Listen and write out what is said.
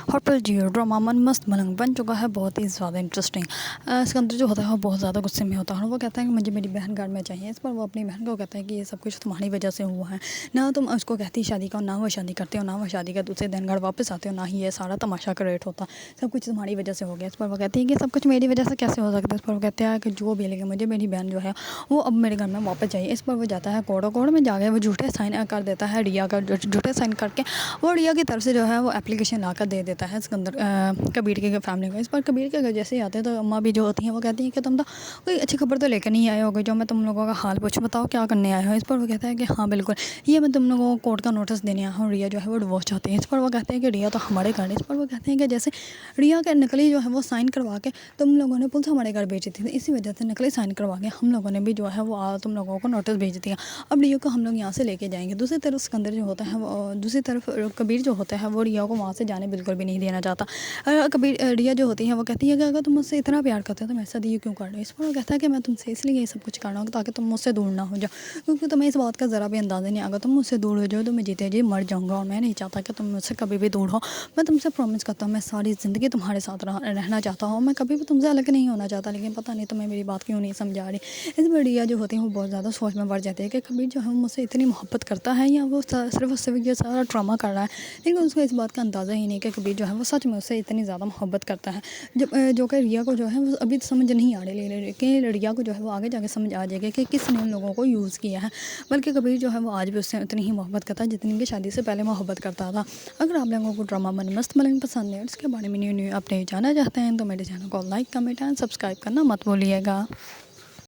Hotel जियो drama मन मस्त मलंग बन चुका है, बहुत ही ज़्यादा इंटरेस्टिंग। सिकंदर जो होता है वो बहुत ज़्यादा गुस्से में होता है और वो कहता है कि मुझे मेरी बहन घर में चाहिए। इस पर वो अपनी बहन को कहता है कि ये सब कुछ तुम्हारी वजह से हुआ है, ना तुम उसको कहती शादी का, ना वो शादी करते हो, ना वो शादी का दूसरे दिन घर वापस आते हो, ना ही ये सारा तमाशा क्रिएट होता, सब कुछ तुम्हारी वजह से हो गया। इस पर वो कहती है कि सब कुछ मेरी वजह से कैसे हो सकता है। इस पर वो कहते हैं कि जो भी, लेकिन मुझे मेरी बहन जो है वो अब मेरे घर में वापस चाहिए। इस पर वो जाता है कोर्ट में जाके वो झूठे साइन कर देता है रिया का, झूठे साइन करके वो रिया की तरफ से जो है वो एप्लीकेशन ला कर दे देता है सिकंदर कबीर के फैमिली को। इस पर कबीर के घर जैसे ही आते हैं तो अम्मा भी जो होती हैं वो कहती हैं कि तुम तो कोई अच्छी खबर तो लेकर नहीं आए होगे जो मैं तुम लोगों का हाल पूछूं, बताओ क्या करने आए हो। इस पर वो कहता है कि हाँ बिल्कुल, ये मैं तुम लोगों को कोर्ट का नोटिस देने आया हूँ, रिया जो है वो डिवोर्स चाहती है। इस पर वो कहते हैं कि रिया तो हमारे घर। इस पर वो कहते हैं कि जैसे रिया के नकली जो है वो साइन करवा के तुम लोगों ने पुलिस हमारे घर भेजी थी, इसी वजह से नकली साइन करवा के हम लोगों ने भी जो है वो तुम लोगों को नोटिस भेज दिया। अब रिया को हम लोग यहाँ से लेके जाएंगे। दूसरी तरफ सिकंदर जो होता है वो, दूसरी तरफ कबीर जो होता है वो रिया को वहाँ से जाने बिल्कुल भी नहीं देना चाहता। कबीर रिया जो होती है वो कहती है कि अगर तुम मुझसे इतना प्यार करते हो तो मेरे साथ ये क्यों कर रहे हो। इस पर वो कहता है कि मैं तुमसे इसलिए ये सब कुछ कर रहा हूँ ताकि तुम मुझसे दूर ना हो जाओ, क्योंकि तुम्हें इस बात का ज़रा भी अंदाज़ा नहीं, अगर तुम मुझसे दूर हो जाओ तो मैं जीते जी मर जाऊँगा और मैं नहीं चाहता कि तुम मुझसे कभी भी दूर हो। मैं तुमसे प्रॉमिस करता हूँ मैं सारी ज़िंदगी तुम्हारे साथ रहना चाहता हूँ, मैं कभी भी तुमसे अलग नहीं होना चाहता, लेकिन पता नहीं तुम्हें मेरी बात क्यों नहीं समझा रही। इस पर रिया जो होती है वो बहुत ज़्यादा सोच में पड़ जाती है कि कबीर जो है वो मुझसे इतनी मोहब्बत करता है या वो सिर्फ और सिर्फ ये सारा ड्रामा कर रहा है। लेकिन उसको इस बात का अंदाज़ा ही नहीं कि कबीर जो है वो सच में उससे इतनी ज़्यादा मोहब्बत करता है। जब जो कि रिया को जो है वो अभी समझ नहीं आ रही, लेकिन रिया को जो है वो आगे जाके समझ आ जाएगा कि किसने उन लोगों को यूज़ किया है। बल्कि कबीर जो है वो आज भी उससे उतनी ही मोहब्बत करता है जितनी कि शादी से पहले मोहब्बत करता था। अगर आप लोगों को ड्रामा मन मस्त मलंग पसंद है और इसके बारे में न्यू न्यू अपडेट जानना चाहते हैं तो मेरे चैनल को लाइक, कमेंट एंड सब्सक्राइब करना मत भूलिएगा।